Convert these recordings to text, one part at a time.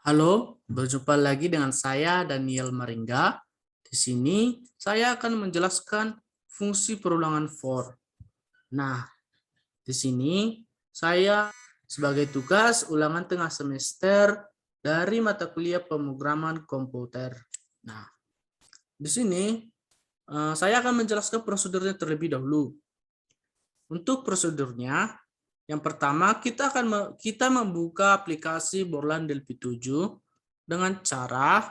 Halo, berjumpa lagi dengan saya Daniel Maringga. Di sini saya akan menjelaskan fungsi perulangan for. Nah, di sini saya sebagai tugas ulangan tengah semester dari mata kuliah pemrograman komputer. Nah, di sini saya akan menjelaskan prosedurnya terlebih dahulu. Untuk prosedurnya, yang pertama kita membuka aplikasi Borland Delphi 7 dengan cara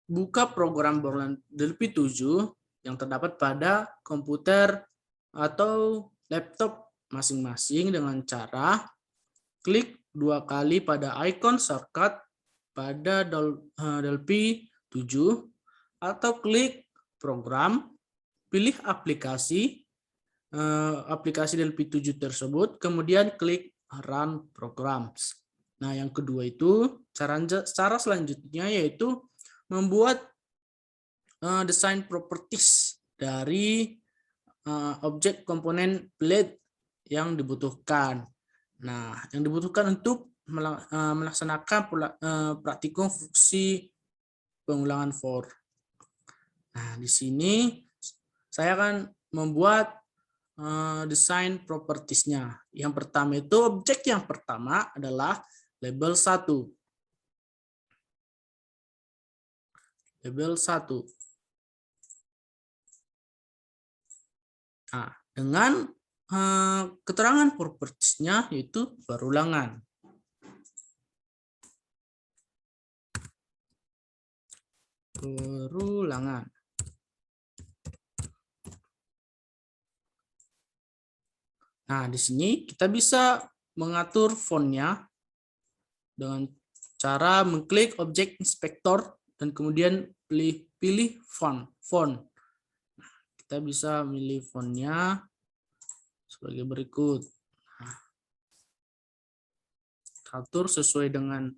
buka program Borland Delphi 7 yang terdapat pada komputer atau laptop masing-masing dengan cara klik 2 kali pada icon shortcut pada Delphi 7 atau klik program, pilih aplikasi Delphi 7 tersebut, kemudian klik run programs. Nah, yang kedua itu cara selanjutnya yaitu membuat desain properties dari objek komponen blade yang dibutuhkan. Nah, yang dibutuhkan untuk melaksanakan praktikum fungsi pengulangan for. Nah, di sini saya akan membuat desain propertiesnya. Yang pertama itu objek yang pertama adalah label 1. Label 1. Nah, dengan keterangan propertiesnya yaitu perulangan. Perulangan. Nah, di sini kita bisa mengatur fontnya dengan cara mengklik objek inspektor dan kemudian pilih font. Nah, kita bisa memilih fontnya sebagai berikut. Nah, atur sesuai dengan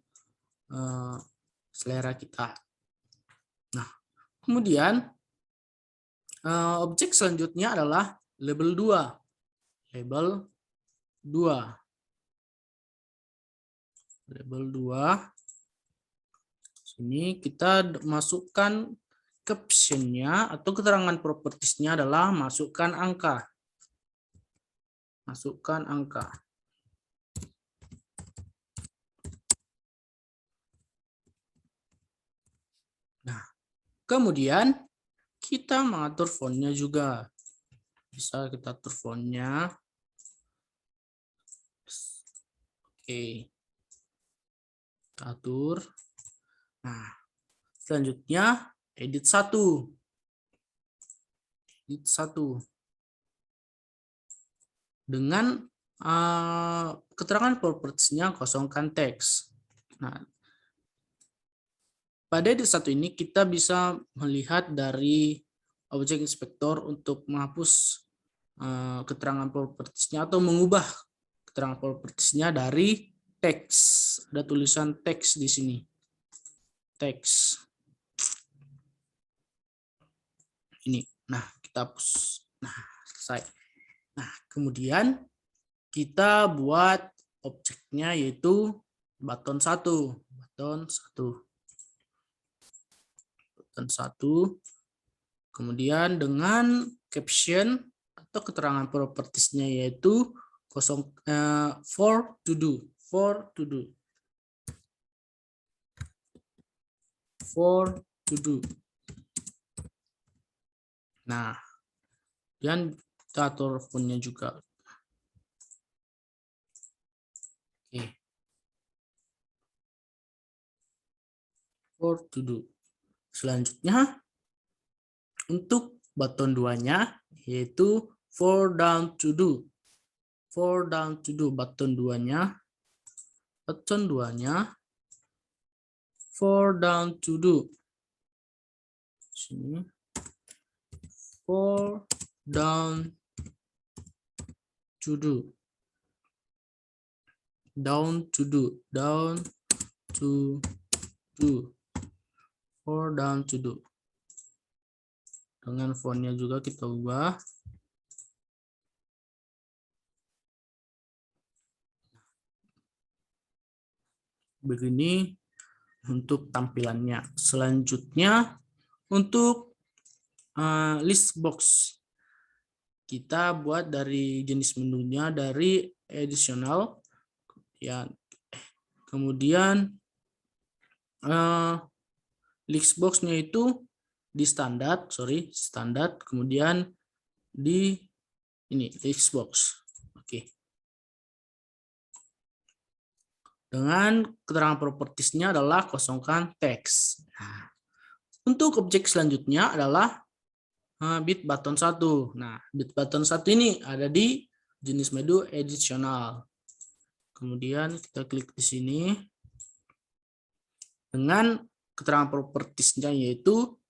selera kita. Nah, kemudian objek selanjutnya adalah label 2. Label 2. Label 2. Sini kita masukkan captionnya atau keterangan propertiesnya adalah masukkan angka. Masukkan angka. Nah, kemudian kita mengatur fontnya juga. Bisa kita atur fontnya. Oke. Atur. Nah, selanjutnya edit 1. Edit 1. Dengan keterangan propertiesnya kosongkan teks. Nah, pada edit 1 ini kita bisa melihat dari objek inspektor untuk menghapus keterangan propertiesnya atau mengubah keterangan propertiesnya dari teks. Ada tulisan teks di sini. Teks. Ini. Nah, kita hapus. Nah, selesai. Nah, kemudian kita buat objeknya yaitu button 1. Button 1. Button 1. Kemudian dengan caption atau keterangan propertiesnya yaitu for to do. For to do. For to do. Nah, dan kita atur fontnya juga. Oke. For to do. Selanjutnya untuk button 2-nya yaitu for down to do. For down to do button 2-nya. Button 2-nya for down to do. Sini. For down to do. Down to do. Down to do. For down to do. Dengan fontnya juga kita ubah. Begini untuk tampilannya. Selanjutnya untuk list box. Kita buat dari jenis menunya dari additional, ya. Kemudian list box-nya itu di standar, kemudian di ini list box. Oke. Dengan keterangan propertiesnya adalah kosongkan teks. Nah, untuk objek selanjutnya adalah bit button 1. Nah, bit button 1 ini ada di jenis menu additional. Kemudian kita klik di sini dengan keterangan propertiesnya yaitu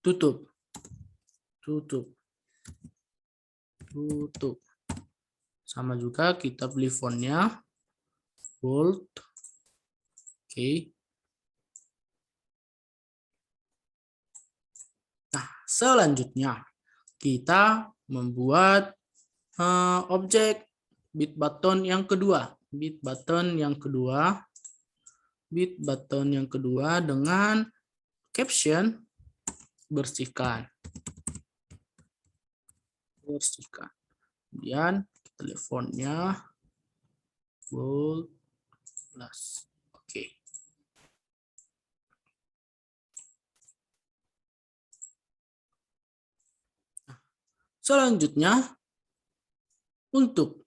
tutup. Sama juga kita pilih fontnya bold. Oke. Nah, selanjutnya kita membuat objek bit button yang kedua. Bit button yang kedua dengan caption bersihkan. Kemudian kita lihat fontnya bold plus. Oke. Selanjutnya, untuk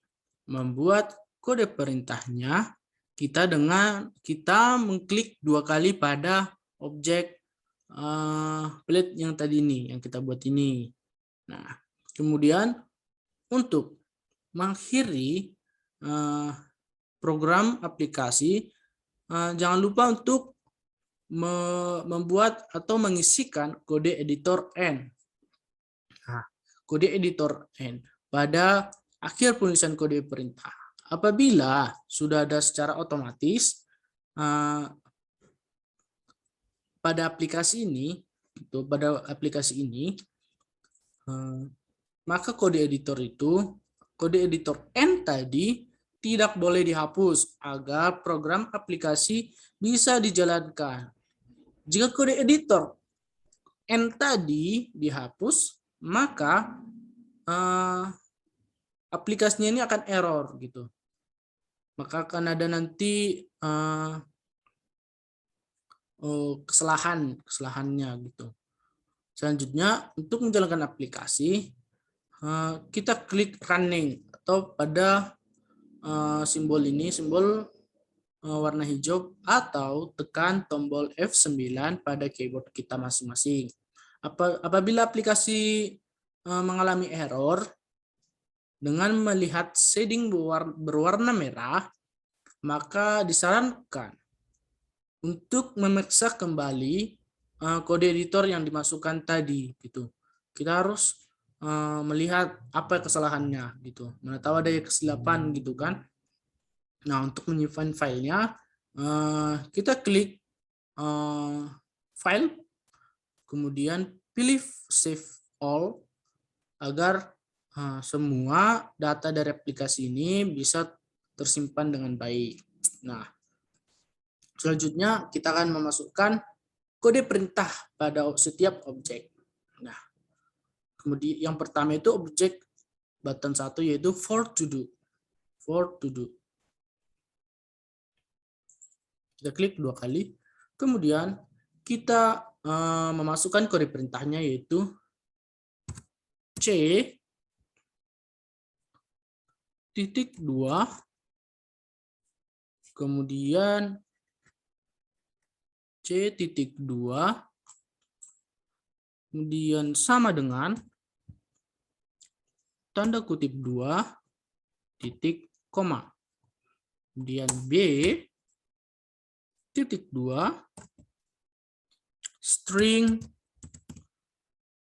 membuat kode perintahnya, kita mengklik 2 kali pada objek plate yang tadi ini, yang kita buat ini. Nah, kemudian untuk mengakhiri program aplikasi, jangan lupa untuk membuat atau mengisikan kode editor N. Nah, kode editor N pada akhir penulisan kode perintah. Apabila sudah ada secara otomatis pada aplikasi ini, maka kode editor N tadi tidak boleh dihapus agar program aplikasi bisa dijalankan. Jika kode editor N tadi dihapus, maka aplikasinya ini akan error gitu. Maka akan ada nanti kesalahannya gitu. Selanjutnya untuk menjalankan aplikasi, kita klik running atau pada simbol ini, simbol warna hijau, atau tekan tombol F9 pada keyboard kita masing-masing. Apabila aplikasi mengalami error dengan melihat shading berwarna merah, maka disarankan untuk memeriksa kembali kode editor yang dimasukkan tadi gitu. Kita harus melihat apa kesalahannya gitu. Mana tahu ada kesilapan gitu kan. Nah, untuk menyimpan filenya, kita klik file, kemudian pilih save all agar semua data dari aplikasi ini bisa tersimpan dengan baik. Nah, selanjutnya kita akan memasukkan kode perintah pada setiap objek. Nah, kemudian yang pertama itu objek button 1 yaitu for to do. Kita klik 2 kali. Kemudian kita memasukkan kode perintahnya yaitu C titik 2, kemudian C titik 2, kemudian sama dengan tanda kutip 2 titik koma, kemudian B titik 2 string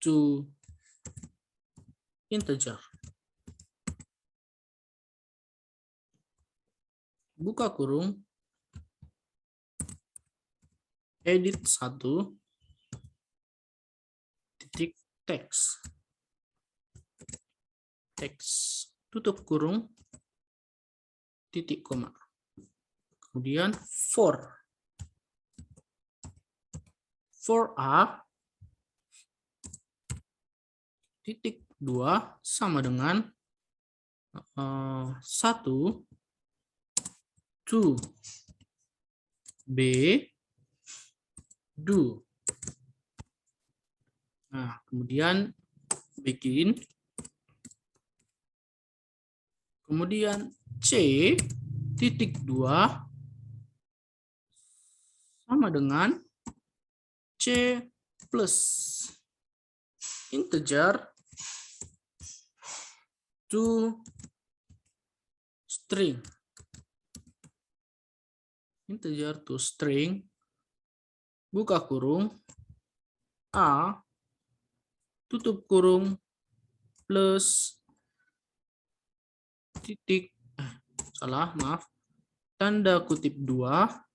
to integer, buka kurung, edit 1 titik teks, tutup kurung, titik koma. kemudian for A titik 2 sama dengan 1 to B do. Nah, kemudian begin, kemudian C titik 2 sama dengan C plus integer to string. Integer to string, buka kurung, A, tutup kurung, plus, titik, tanda kutip 2,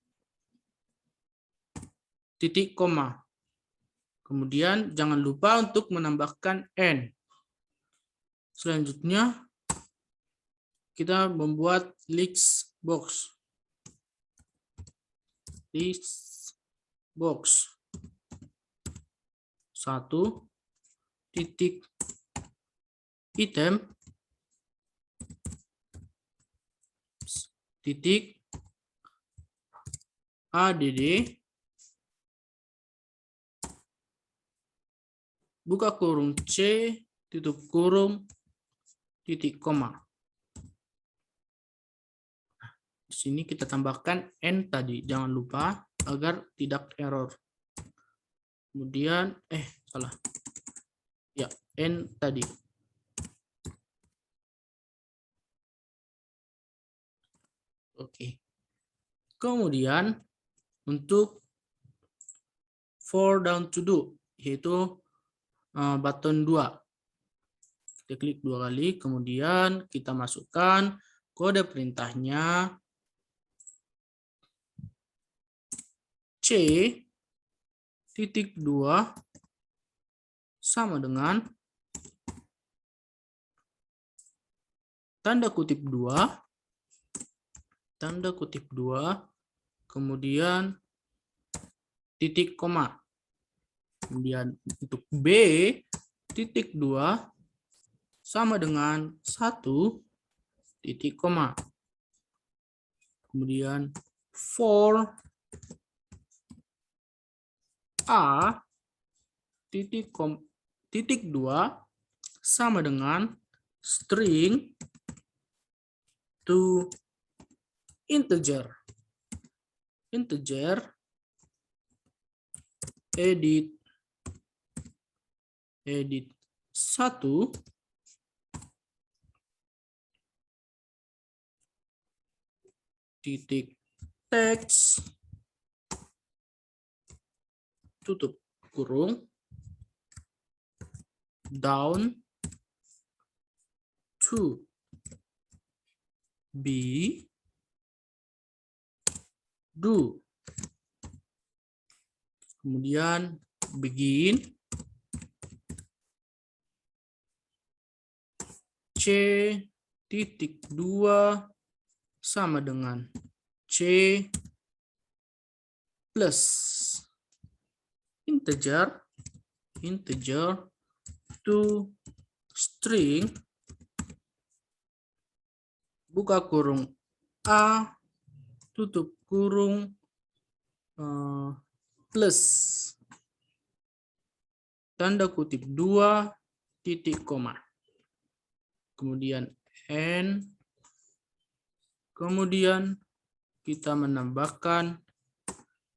titik koma. Kemudian jangan lupa untuk menambahkan N. Selanjutnya, kita membuat list box. List box 1 titik item titik add buka kurung C tutup kurung titik koma. Di sini kita tambahkan N tadi, jangan lupa agar tidak error. Kemudian N tadi. Oke. Kemudian untuk for down to do, yaitu button 2. Kita klik 2 kali, kemudian kita masukkan kode perintahnya C titik 2 sama dengan tanda kutip 2, kemudian titik koma. Kemudian untuk B titik 2 sama dengan 1 titik koma. Kemudian for A titik 2 sama dengan string to integer edit 1 titik text tutup kurung down to B do. Kemudian begin C titik 2 sama dengan C plus integer to string buka kurung A tutup kurung plus tanda kutip 2 titik koma. Kemudian N, kemudian kita menambahkan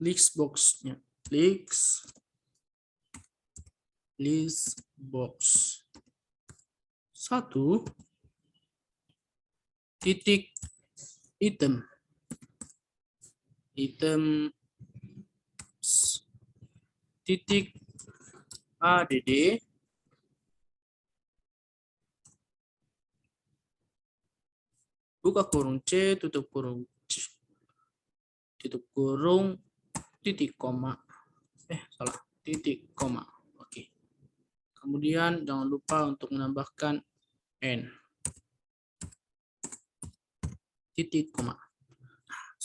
list box-nya, list box 1 titik item titik add buka kurung C tutup kurung titik koma, titik koma. Oke. Kemudian jangan lupa untuk menambahkan N titik koma.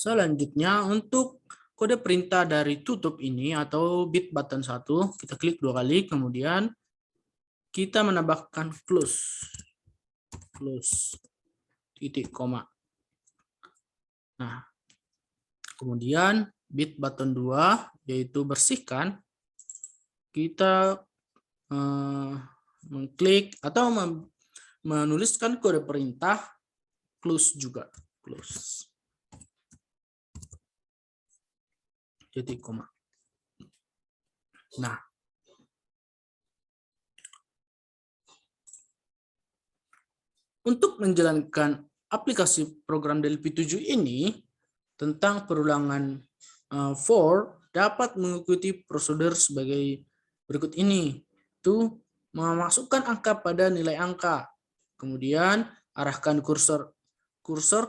Selanjutnya untuk kode perintah dari tutup ini atau bit button 1, kita klik 2 kali, kemudian kita menambahkan close titik koma. Nah, kemudian bit button 2 yaitu bersihkan, kita mengklik atau menuliskan kode perintah close juga, close titik koma. Nah, untuk menjalankan aplikasi program DLP7 ini tentang perulangan for dapat mengikuti prosedur sebagai berikut ini. Itu memasukkan angka pada nilai angka. Kemudian arahkan kursor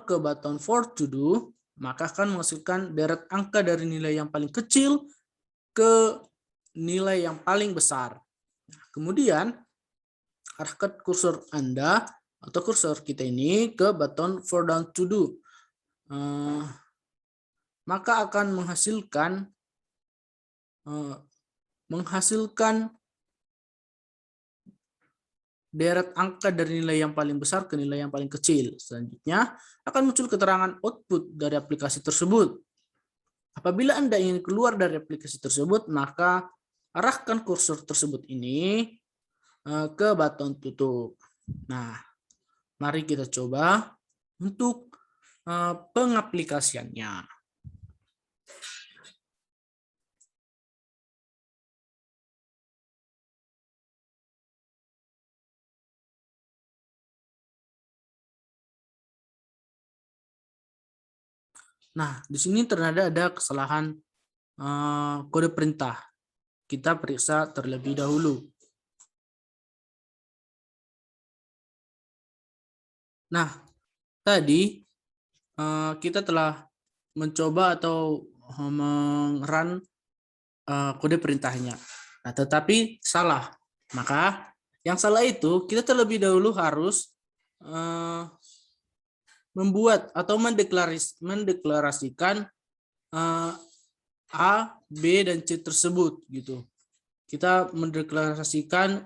ke button for to do, maka akan menghasilkan deret angka dari nilai yang paling kecil ke nilai yang paling besar. Kemudian arahkan kursor Anda atau kursor kita ini ke button for down to do, maka akan menghasilkan deret angka dari nilai yang paling besar ke nilai yang paling kecil. Selanjutnya akan muncul keterangan output dari aplikasi tersebut. Apabila Anda ingin keluar dari aplikasi tersebut, maka arahkan kursor tersebut ini ke button tutup. Nah, mari kita coba untuk pengaplikasiannya. Nah, di sini ternyata ada kesalahan kode perintah. Kita periksa terlebih dahulu. Nah, tadi kita telah mencoba atau meng-run kode perintahnya. Nah, tetapi salah. Maka yang salah itu kita terlebih dahulu harus membuat atau mendeklarasikan A, B, dan C tersebut gitu. Kita mendeklarasikan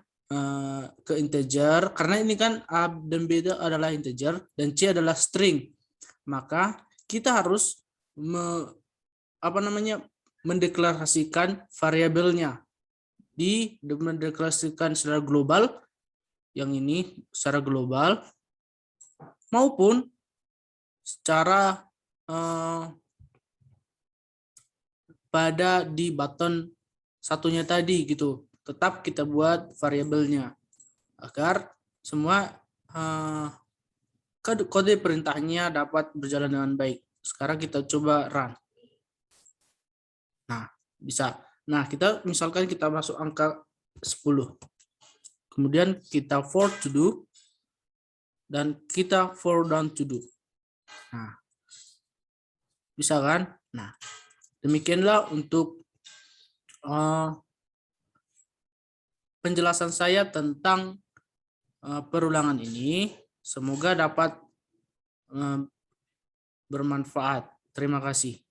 ke integer karena ini kan A dan B itu adalah integer dan C adalah string. Maka kita harus mendeklarasikan variabelnya, mendeklarasikan secara global, yang ini secara global maupun secara pada di button satunya tadi gitu. Tetap kita buat variabelnya agar semua kode perintahnya dapat berjalan dengan baik. Sekarang kita coba run. Nah, bisa. Nah, kita misalkan kita masuk angka 10. Kemudian kita for to do dan kita for down to do. Nah, bisa kan? Nah, demikianlah untuk penjelasan saya tentang perulangan ini. Semoga dapat bermanfaat. Terima kasih.